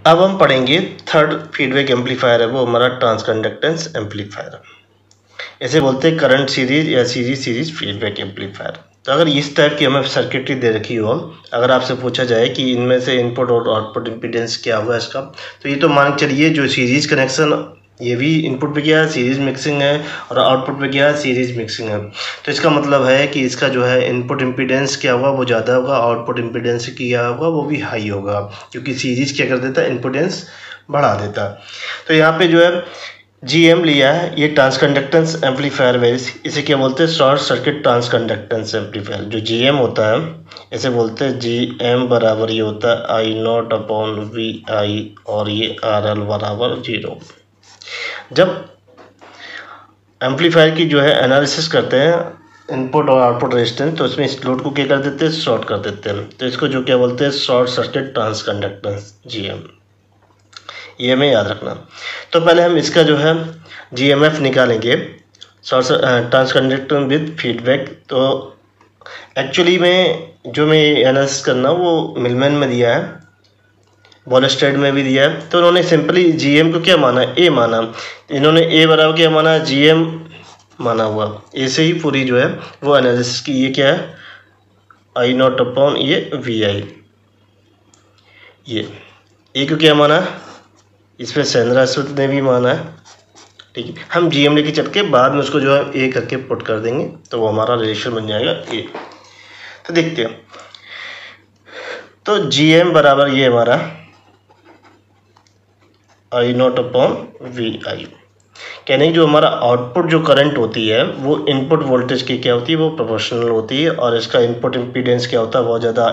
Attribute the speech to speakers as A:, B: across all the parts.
A: अब हम पढ़ेंगे थर्ड फीडबैक एम्पलीफायर है वो हमारा ट्रांसकंडक्टेंस एम्पलीफायर। ऐसे बोलते हैं करंट सीरीज या सीरीज फीडबैक एम्पलीफायर। तो अगर इस टाइप की हमें सर्किटरी दे रखी हो, अगर आपसे पूछा जाए कि इनमें से इनपुट और आउटपुट इम्पीडेंस क्या हुआ इसका, तो ये तो मान के चलिए जो सीरीज कनेक्शन ये भी इनपुट पे क्या है सीरीज मिक्सिंग है और आउटपुट पे क्या है सीरीज मिक्सिंग है। तो इसका मतलब है कि इसका जो है इनपुट इम्पीडेंस क्या होगा वो ज़्यादा होगा, आउटपुट इम्पीडेंस क्या होगा वो भी हाई होगा, क्योंकि सीरीज क्या कर देता है इम्पीडेंस बढ़ा देता। तो यहाँ पे जो है GM लिया है, ये ट्रांसकंडक्टेंस एम्पलीफायर है, इसे क्या बोलते हैं शॉर्ट सर्किट ट्रांसकंडक्टेंस एम्पलीफायर। जो GM होता है इसे बोलते हैं GM बराबर ये होता है I0 अपॉन VI और ये RL बराबर 0। जब एम्पलीफायर की जो है एनालिसिस करते हैं इनपुट और आउटपुट रेजिस्टेंस, तो इसमें इस लोड को क्या कर देते हैं शॉर्ट कर देते हैं। तो इसको जो क्या बोलते हैं शॉर्ट सर्किट ट्रांसकंडक्टेंस GM, ये हमें याद रखना। तो पहले हम इसका जो है GMF निकालेंगे शॉर्ट ट्रांसकंडक्टेंस विद फीडबैक। तो एक्चुअली में जो मैं एनालिसिस करना वो मिलमैन में दिया है, बॉलस्टेड में भी दिया है। तो उन्होंने सिंपली GM को क्या माना A माना, इन्होंने A बराबर क्या माना GM माना हुआ, A से ही पूरी जो है वो एनालिसिस की। ये क्या है I0 अपॉन ये VI, ये A को क्या माना इसमें सेंद्रा स्मिथ ने भी माना है, ठीक है। हम GM लेके चल के बाद में उसको जो है A करके पुट कर देंगे तो वो हमारा रिलेशन बन जाएगा A। तो देखते हैं, तो GM बराबर ये हमारा I0 अपॉन VI, कहने की जो हमारा आउटपुट जो करंट होती है वो इनपुट वोल्टेज की क्या होती है वो प्रोपोर्शनल होती है, और इसका इनपुट इम्पीडेंस क्या होता है बहुत ज़्यादा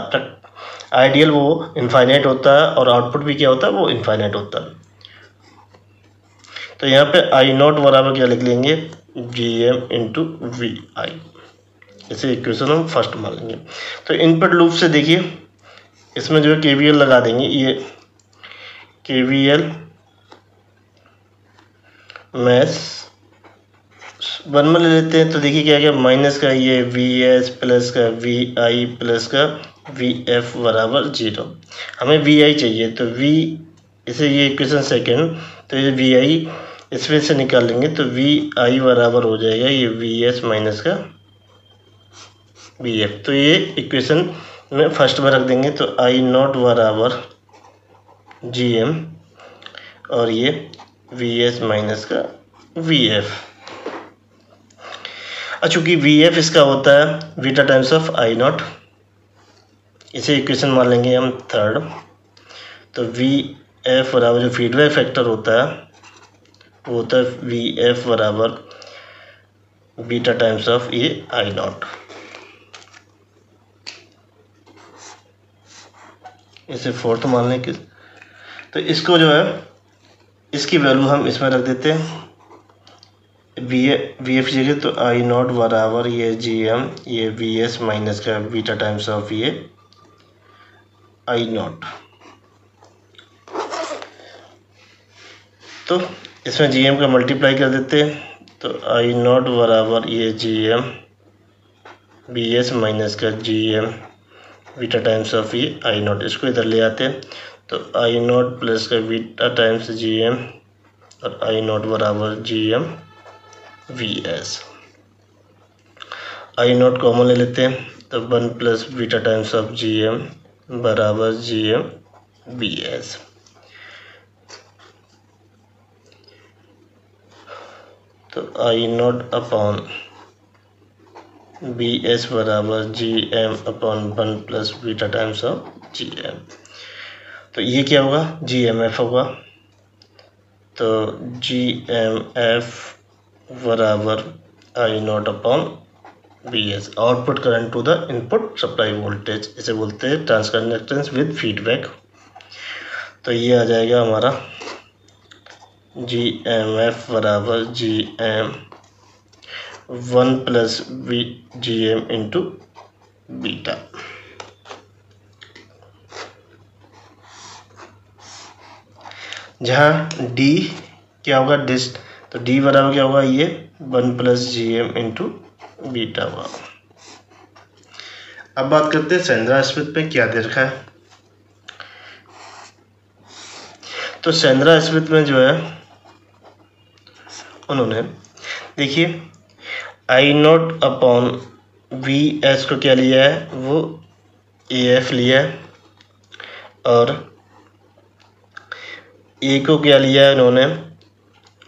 A: आइडियल वो इनफाइनाइट होता है, और आउटपुट भी क्या होता है वो इनफाइनाइट होता है। तो यहाँ पे I0 बराबर क्या लिख लेंगे GM इंटू VI, इसे इक्वेशन हम फर्स्ट मान लेंगे। तो इनपुट लूप से देखिए इसमें जो है KVL लगा देंगे, ये KVL मैथ 1 में ले लेते हैं। तो देखिए क्या क्या माइनस का ये VS प्लस का VI प्लस का VF बराबर 0। हमें VI चाहिए तो V, इसे ये इक्वेशन सेकेंड, तो ये VI इसमें से निकाल लेंगे तो VI बराबर हो जाएगा ये VS माइनस का VF। तो ये इक्वेशन में फर्स्ट में रख देंगे तो I0 बराबर GM और ये VS माइनस का VF। चूँकि VF इसका होता है बीटा टाइम्स ऑफ I0, इसे इक्वेशन मान लेंगे हम थर्ड। तो VF बराबर जो फीडबैक फैक्टर होता है वो होता है VF बराबर बीटा टाइम्स ऑफ ये I0। इसे फोर्थ मान लें कि, तो इसको जो है इसकी वैल्यू हम इसमें रख देते हैं VF जगह, तो I0 बराबर ये GM ये VS माइनस का बीटा टाइम्स ऑफ ये I0। तो इसमें GM का मल्टीप्लाई कर देते हैं तो I0 बराबर ये GM VS माइनस का GM बीटा टाइम्स ऑफ ये I0। इसको इधर ले आते हैं तो I0 प्लस का बीटा टाइम्स GM और I0 बराबर GM VS। I0 कॉमन ले लेते हैं तो 1 plus beta times of GM बराबर GM VS। तो I0 अपॉन VS बराबर GM upon 1 plus beta times of GM। तो ये क्या होगा GMF होगा। तो GMF बराबर I0 upon VS, output current to the input supply voltage, इसे बोलते हैं ट्रांसकंडक्टेंस विद फीडबैक। तो ये आ जाएगा हमारा GMF बराबर GM 1 plus GM into beta. जहाँ D क्या होगा डिस्ट, तो D बराबर क्या होगा ये 1 प्लस GM इंटू बीटा हुआ। अब बात करते हैं सेंद्रा स्मिथ में क्या दे रखा है। तो सेंद्रा स्मिथ में जो है उन्होंने देखिए आई नॉट अपॉन वी एस को क्या लिया है, वो ए एफ लिया है, और ए को क्या लिया है उन्होंने,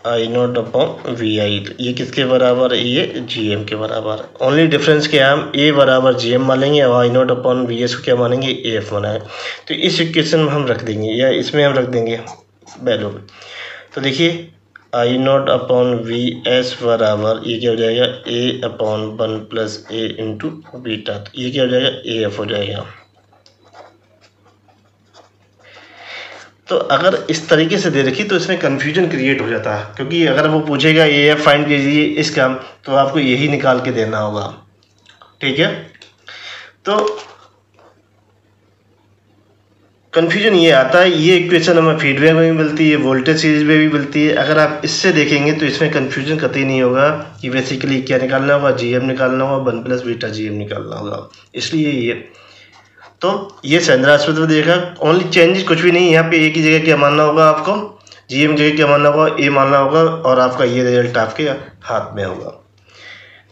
A: आई नॉट अपॉन वी आई। ये किसके बराबर है, ये जी एम के बराबर। ओनली डिफरेंस क्या है, हम ए बराबर जी एम मानेंगे और आई नॉट अपॉन वी एस को क्या मानेंगे, ए एफ माना है। तो इस इक्वेशन में हम रख देंगे या इसमें हम रख देंगे वैल्यू। तो देखिए आई नॉट अपॉन वी एस बराबर ये क्या हो जाएगा, ए upon 1 plus A into beta. तो ये क्या हो जाएगा, ए एफ हो जाएगा। तो अगर इस तरीके से दे रखी तो इसमें कन्फ्यूजन क्रिएट हो जाता है, क्योंकि अगर वो पूछेगा ए एफ फाइंड कीजिए इसका, तो आपको यही निकाल के देना होगा, ठीक है। तो कन्फ्यूजन ये आता है, ये इक्वेशन हमें फीडबैक में भी मिलती है, वोल्टेज सीरीज में भी मिलती है। अगर आप इससे देखेंगे तो इसमें कन्फ्यूजन कतई नहीं होगा कि बेसिकली क्या निकालना होगा, जी एम निकालना होगा, 1 प्लस बीटा जी एम निकालना होगा। इसलिए ये तो ये सेंद्रा स्मिथ में देखा, ओनली चेंज कुछ भी नहीं, यहाँ पे ए की जगह क्या मानना होगा आपको, जी एम की जगह क्या मानना होगा, ए मानना होगा, और आपका ये रिजल्ट आपके हाथ में होगा।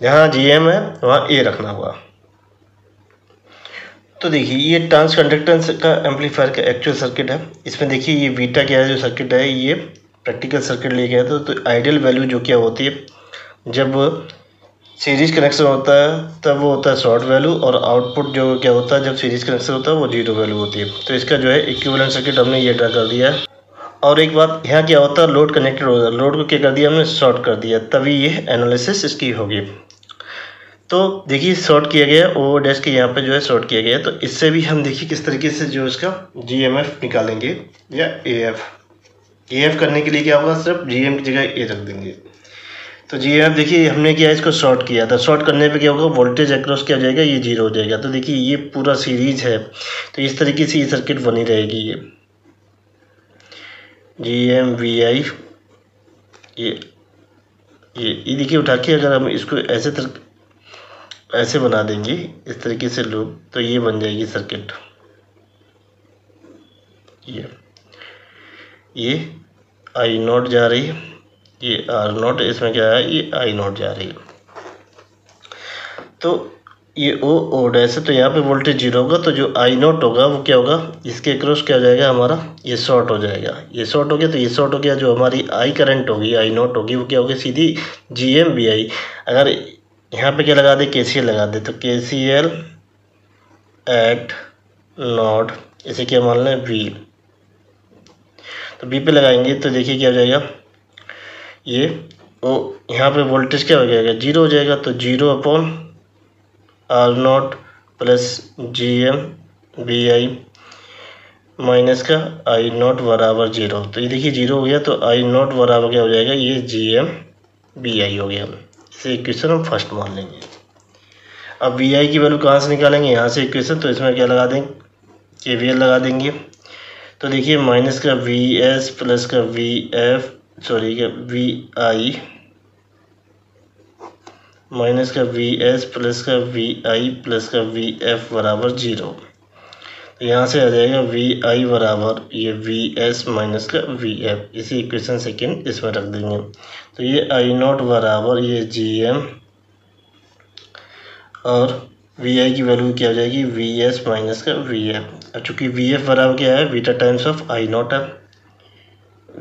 A: जहाँ जी एम है वहाँ ए रखना होगा। तो देखिए ये ट्रांस कंडक्टेंस का एम्पलीफायर का एक्चुअल सर्किट है। इसमें देखिए ये बीटा क्या है, जो सर्किट है ये प्रैक्टिकल सर्किट ले गया था। तो आइडियल वैल्यू जो क्या होती है, जब सीरीज कनेक्शन होता है तब वो होता है शॉर्ट वैल्यू, और आउटपुट जो क्या होता है जब सीरीज कनेक्शन होता है वो 0 वैल्यू होती है। तो इसका जो है इक्विवेलेंट सर्किट हमने ये ड्रा कर दिया है। और एक बात यहाँ क्या होता है, लोड कनेक्टेड होता है, लोड को क्या कर दिया हमने, शॉर्ट कर दिया, तभी ये एनालिसिस इसकी होगी। तो देखिए शॉर्ट किया गया, ओ डैश के यहाँ पे जो है शॉर्ट किया गया। तो इससे भी हम देखिए किस तरीके से जो इसका जी एम एफ निकालेंगे या ए एफ करने के लिए क्या होगा, सिर्फ जी एम की जगह ए रख देंगे। तो जी एम देखिए हमने क्या इसको शॉर्ट किया था, शॉर्ट करने पे क्या होगा, वोल्टेज अक्रॉस क्या हो जाएगा, ये 0 हो जाएगा। तो देखिए ये पूरा सीरीज है, तो इस तरीके से ये सर्किट बनी रहेगी। ये जी एम वी आई ये देखिए उठा के अगर हम इसको ऐसे बना देंगे इस तरीके से लूप, तो ये बन जाएगी सर्किट। ये आई नॉट जा रही है, ये आर नॉट, इसमें क्या है, ये आई नॉट जा रही है। तो ये ओ डैश है, तो यहाँ पे वोल्टेज 0 होगा, तो जो आई नॉट होगा वो क्या होगा, इसके क्रॉस क्या हो जाएगा हमारा, ये शॉर्ट हो जाएगा। ये शॉर्ट हो गया, तो ये शॉर्ट हो गया, जो हमारी आई करंट होगी, आई नॉट होगी, वो क्या होगी, सीधी जी एम बी आई। अगर यहाँ पे क्या लगा दे, के सी एल लगा दे, तो K C L eight not, इसे क्या मान लें, वी। तो बी पे लगाएंगे तो देखिए क्या हो जाएगा, ये ओ यहाँ पे वोल्टेज क्या हो जाएगा, 0 हो जाएगा। तो 0 upon R not plus G M B I minus का आई नॉट बराबर 0। तो ये देखिए 0 हो गया, तो आई नॉट बराबर क्या हो जाएगा, ये जी एम बी आई हो गया। इसे इक्वेशन हम फर्स्ट मान लेंगे। अब वी आई की वैल्यू कहाँ से निकालेंगे, यहाँ से इक्वेशन, तो इसमें क्या लगा देंगे, के वी एल लगा देंगे। तो देखिए माइनस का वी एस प्लस का वी एफ, सॉरी का वी आई, माइनस का वी एस प्लस का वी आई प्लस का वी एफ बराबर 0। तो यहाँ से आ जाएगा वी आई बराबर ये वी एस माइनस का वी एफ। इसी इक्वेशन सेकेंड इसमें रख देंगे। तो ये आई नॉट बराबर ये जी एम, और वी आई की वैल्यू क्या हो जाएगी, वी एस माइनस का वी एफ। अब चूँकि वी एफ बराबर क्या है, beta times of I not है,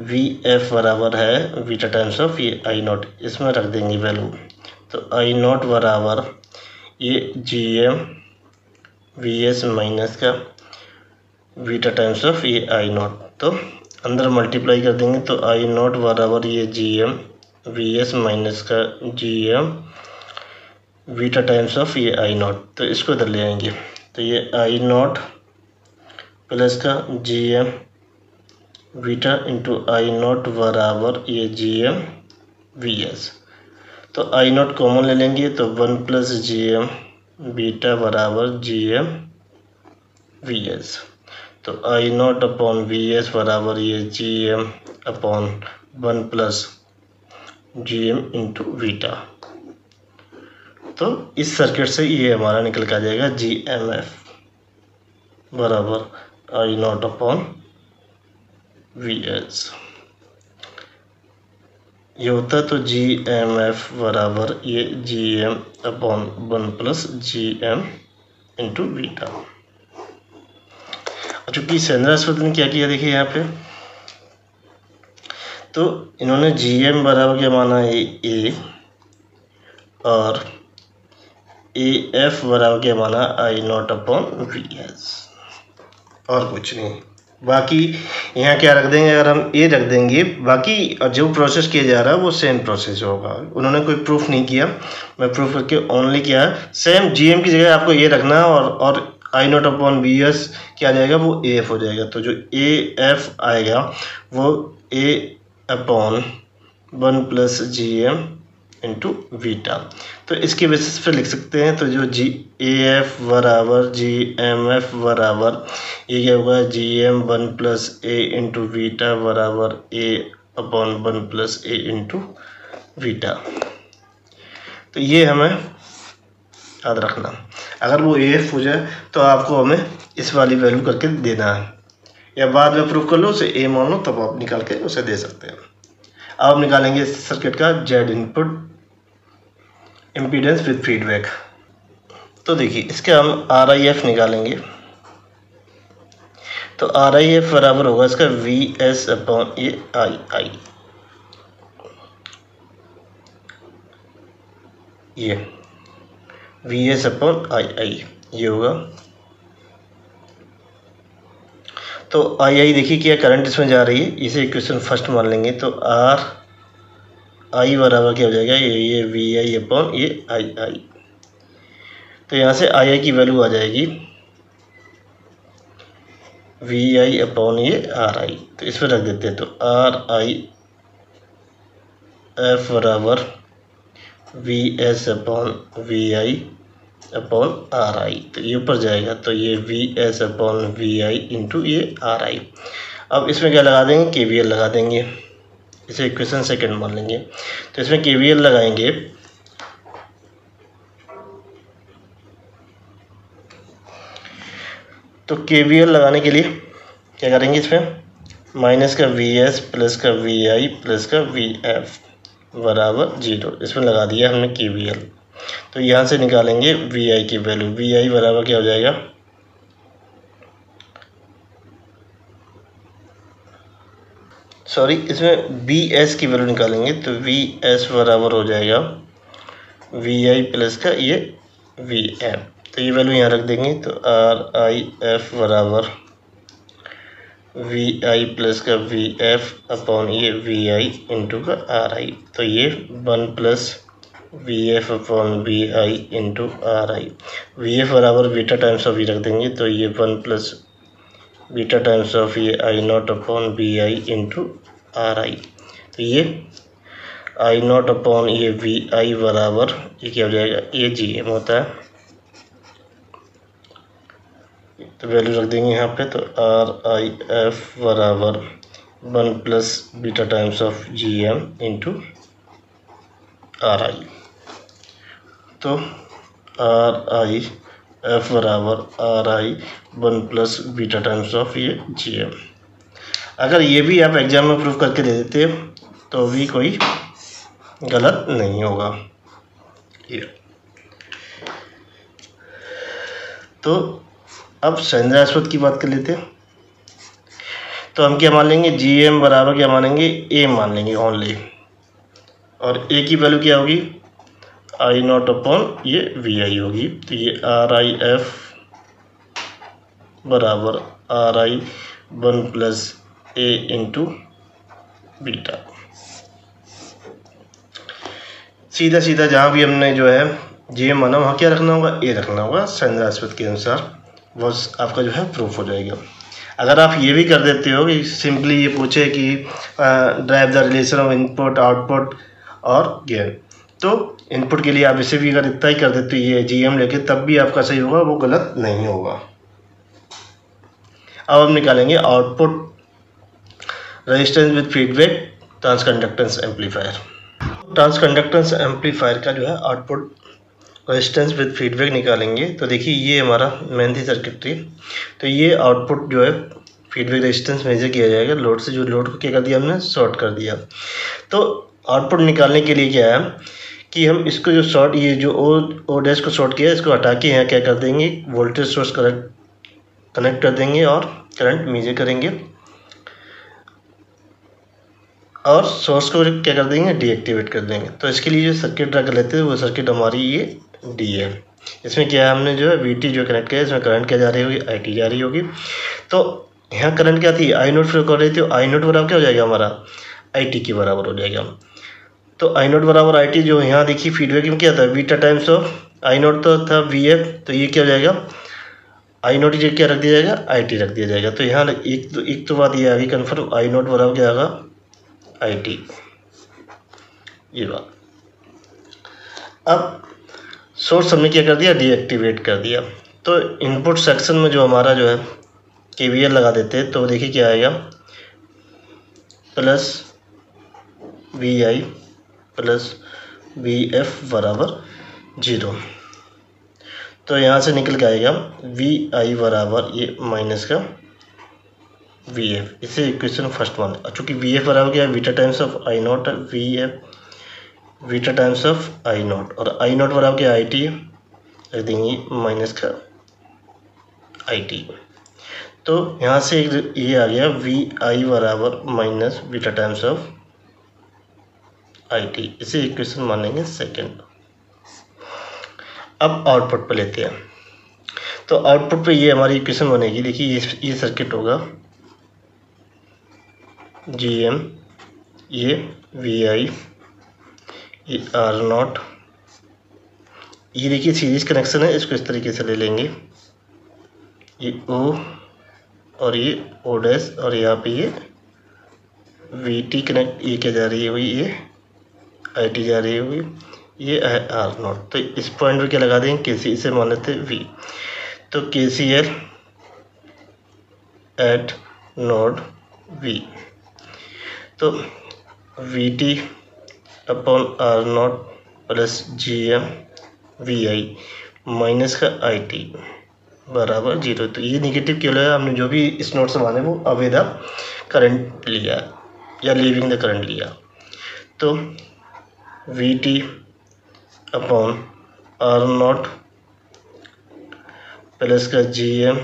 A: वी एफ बराबर है बीटा टाइम्स ऑफ ये आई नॉट, इसमें रख देंगे वैल्यू। तो आई नॉट बराबर ये G M V S minus का बीटा टाइम्स ऑफ ये आई नॉट, तो अंदर मल्टीप्लाई कर देंगे। तो आई नॉट बराबर ये G M V S minus का G M beta times of ये आई नॉट, तो इसको इधर ले आएंगे। तो ये आई नॉट प्लस का G M beta into I not बराबर ये जी एम वी एस। तो आई नॉट कॉमन ले लेंगे, तो 1 प्लस जी एम बीटा बराबर जी एम वी एस। तो I not upon V S बराबर ये G M upon 1 plus G M into beta. तो इस सर्किट से ये हमारा निकल कर जाएगा जी एम एफ बराबर आई नॉट अपॉन VS ये होता है, तो GMF बराबर ये GM/1 + GM × बीटा। चूँकि सेंद्रास्वत ने क्या किया देखिए यहाँ पे, तो इन्होंने GM बराबर क्या माना है A और AF बराबर क्या माना I0/VS और कुछ नहीं। बाकी यहाँ क्या रख देंगे, अगर हम A रख देंगे, बाकी जो प्रोसेस किया जा रहा है वो सेम प्रोसेस होगा। उन्होंने कोई प्रूफ नहीं किया, मैं प्रूफ करके ओनली किया है। सेम GM की जगह आपको A रखना है और I0/VS क्या आ जाएगा, वो AF हो जाएगा। तो जो AF आएगा वो A/1 + GM × बीटा। तो इसके बेसिस पे लिख सकते हैं। तो जो AF बराबर GMF बराबर ये क्या होगा, GM1 + A × बीटा बराबर A/1 + A × बीटा। तो ये हमें याद रखना। अगर वो AF हो जाए तो आपको हमें इस वाली वैल्यू करके देना है, या बाद में प्रूफ कर लो, उसे A मान लो, तब आप निकाल के उसे दे सकते हैं। अब हम निकालेंगे इस सर्किट का Z input impedance with feedback. तो देखिए इसके हम RIF निकालेंगे। तो RIF बराबर होगा इसका VS/AI। ये VS/II ये होगा। तो II देखिए क्या करंट इसमें जा रही है, इसे इक्वेशन फर्स्ट मान लेंगे। तो RI बराबर क्या हो जाएगा, ये VI/II। तो यहाँ से II की वैल्यू आ जाएगी VI/RI। तो इसमें रख देते हैं। तो RIF बराबर VS/VI/RI। तो ये ऊपर जाएगा, तो ये VS/VI × ये RI। अब इसमें क्या लगा देंगे, KVL लगा देंगे। इसे इक्वेशन सेकंड मान लेंगे। तो इसमें KVL लगाएंगे। तो KVL लगाने के लिए क्या करेंगे, इसमें माइनस का VS प्लस का VI प्लस का VF बराबर 0, इसमें लगा दिया हमने KVL। तो यहाँ से निकालेंगे VI की वैल्यू। VI बराबर क्या हो जाएगा, सॉरी इसमें BS की वैल्यू निकालेंगे। तो VS बराबर हो जाएगा VI प्लस का ये VM। तो ये वैल्यू यहाँ रख देंगे। तो RIF बराबर VI प्लस का VF/ ये VI × का RI। तो ये 1 + VF/VI × RI। VF बराबर बीटा टाइम्स ऑफ ये रख देंगे। तो ये 1 + बीटा टाइम्स ऑफ ये I0/VI × RI। तो ये I0/ ये VI बराबर ये क्या हो जाएगा, ये GM होता है। तो वैल्यू रख देंगे यहाँ पे। तो RIF बराबर 1 + beta times of GM × RI। तो RIF बराबर RI 1 + बीटा टाइम्स ऑफ ये GM। अगर ये भी आप एग्जाम में प्रूफ करके दे देते तो भी कोई गलत नहीं होगा। ये तो अब संज्ञास्पद की बात कर लेते हैं। तो हम क्या मान लेंगे, GM बराबर क्या मानेंगे, A मान लेंगे ओनली। और A की वैल्यू क्या होगी, I0/ ये VI होगी। तो ये RIF बराबर RI 1 + A × बीटा। सीधा सीधा जहाँ भी हमने जो है GM माना वहाँ क्या रखना होगा, A रखना होगा। संज्ञास्पद के अनुसार बस आपका जो है प्रूफ हो जाएगा। अगर आप ये भी कर देते हो कि सिंपली ये पूछे कि drive the relation of input output और गेन, तो इनपुट के लिए आप इसे भी अगर इतना ही कर देते ये GM लेके, तब भी आपका सही होगा, वो गलत नहीं होगा। अब हम निकालेंगे output resistance with feedback transconductance amplifier. Transconductance amplifier का जो है आउटपुट रेजिस्टेंस विद फीडबैक निकालेंगे। तो देखिए ये हमारा मेन थी सर्किटरी। तो ये आउटपुट जो है फीडबैक रेजिस्टेंस मेजर किया जाएगा लोड से। जो लोड को क्या कर दिया हमने, शॉर्ट कर दिया। तो आउटपुट निकालने के लिए क्या है कि हम इसको जो शॉर्ट, ये जो ओ डैश को शॉर्ट किया इसको हटा के यहाँ क्या कर देंगे, वोल्टेज सोर्स कनेक्ट कर देंगे और करंट मेजर करेंगे और सोर्स को क्या कर देंगे, डीएक्टिवेट कर देंगे। तो इसके लिए जो सर्किट ड्रा कर लेते हैं वो सर्किट हमारी ये डी है। इसमें क्या है, हमने जो है वीटी जो कनेक्ट किया है, इसमें करंट क्या जा रही होगी, आईटी जा रही होगी। तो यहाँ करंट क्या थी, आई नोट फ्लो कर रही थी, आई नोट बराबर क्या हो जाएगा हमारा, आई के बराबर हो जाएगा। तो आई नोट बराबर आई टी, जो यहाँ देखिए फीडबैक में क्या था, beta times of I note तो था वी एफ, तो ये क्या हो जाएगा, आई नोट क्या रख दिया जाएगा, आई टी रख दिया जाएगा। तो यहाँ एक तो बात ये आ गई कन्फर्म, आई नोट बराबर क्या आएगा, आई टी, ये बात। अब सोर्स हमने क्या कर दिया, डीएक्टिवेट कर दिया। तो इनपुट सेक्शन में जो हमारा जो है केवीएल लगा देते हैं, तो देखिए क्या आएगा, plus V I plus V F बराबर 0। तो यहाँ से निकल के आएगा वी आई बराबर ये माइनस का वी एफ, इसे इक्वेशन फर्स्ट मान। चूँकि वी एफ बराबर क्या है, beta times of I not, V F beta times of I not, और आई नॉट बराबर क्या, आई टी रख देंगे माइनस का आई टी। तो यहाँ से ये आ गया वी आई बराबर minus beta times of I T, इसे इक्वेशन मान लेंगे सेकेंड। अब आउटपुट पे लेते हैं। तो आउटपुट पे ये हमारी इक्वेशन बनेगी, देखिए ये सर्किट होगा जी एम, ये वी आई, ये आर नॉट, ये देखिए सीरीज कनेक्शन है, इसको इस तरीके से ले लेंगे, ये ओ और ये ओ डैश, और यहाँ पे ये वी टी कनेक्ट, ये क्या जा रही है, वही ये आई टी जा रही होगी, ये है आर नॉट। तो इस पॉइंट पर क्या लगा देंगे, के सी, इसे मान लेते हैं वी। तो K C L at node V, तो V T upon R not plus G M V I minus का आई टी बराबर 0। तो ये निगेटिव क्यों है, हमने जो भी इस नोट से माने वो अवे द करंट लिया या लीविंग द करंट लिया। तो V T upon R not plus का जी एम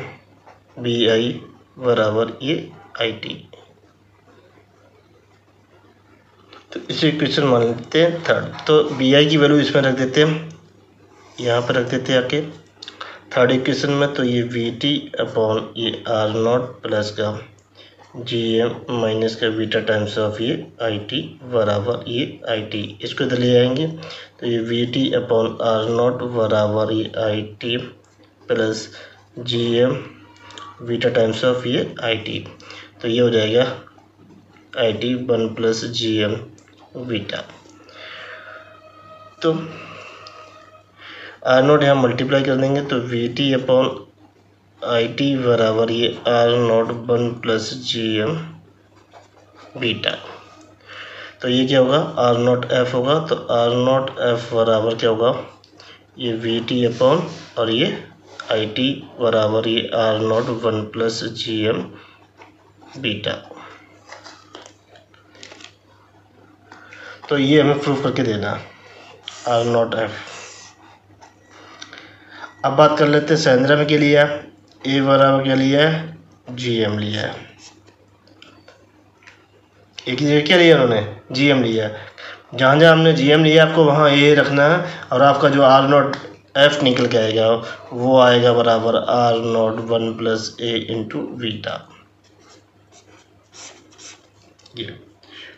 A: बी आई बराबर ये आई टी। तो इसे इक्वेशन मान लेते हैं थर्ड। तो बी आई की वैल्यू इसमें रख देते हैं, यहाँ पर रख देते हैं आके थर्ड इक्वेशन में। तो ये वी टी अपॉन ये आर नॉट प्लस का जी एम माइनस का बीटा टाइम्स ऑफ ये आई टी बराबर ये आई टी, इसको इधर ले आएंगे। तो ये V T upon R not बराबर ये I T plus G M beta times of ये आई टी। तो ये हो जाएगा I T 1 plus G M beta. तो आर नॉट यहाँ मल्टीप्लाई कर देंगे, तो V T upon I T बराबर ये R not 1 plus G M beta. तो ये क्या होगा, आर नॉट एफ होगा। तो आर नॉट एफ बराबर क्या होगा, ये वी टी अपॉन और ये आई टी बराबर ये R not 1 plus G M beta. तो ये हमें प्रूफ करके देना आर नॉट एफ। अब बात कर लेते हैं सेंद्रा में क्या लिया, ए बराबर क्या लिया है, जी एम लिया है। एक ही जगह क्या लिया उन्होंने, जी एम लिया है। जहाँ जहाँ हमने जी एम लिया आपको वहाँ ए रखना है, और आपका जो आर नॉट एफ निकल के आएगा वो आएगा बराबर R not 1 plus A into beta.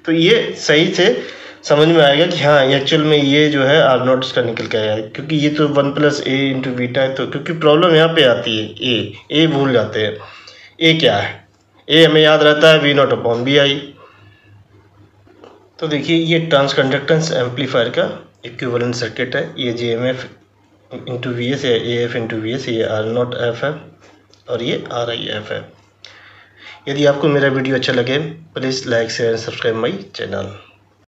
A: तो ये सही से समझ में आएगा कि हाँ एक्चुअल में ये जो है आर नॉट इसका निकल के आया, क्योंकि ये तो 1 प्लस ए इंटू बीटा है। तो क्योंकि प्रॉब्लम यहाँ पे आती है ए भूल जाते हैं। ए क्या है, ए हमें याद रहता है V naught upon B I. तो देखिए ये ट्रांसकंडक्टेंस एम्पलीफायर का इक्विवेलेंट सर्किट है। ये J M F into V S, A F into V S, ये आर नॉट एफ है और ये आर आई एफ है। यदि आपको मेरा वीडियो अच्छा लगे please like share and subscribe my channel.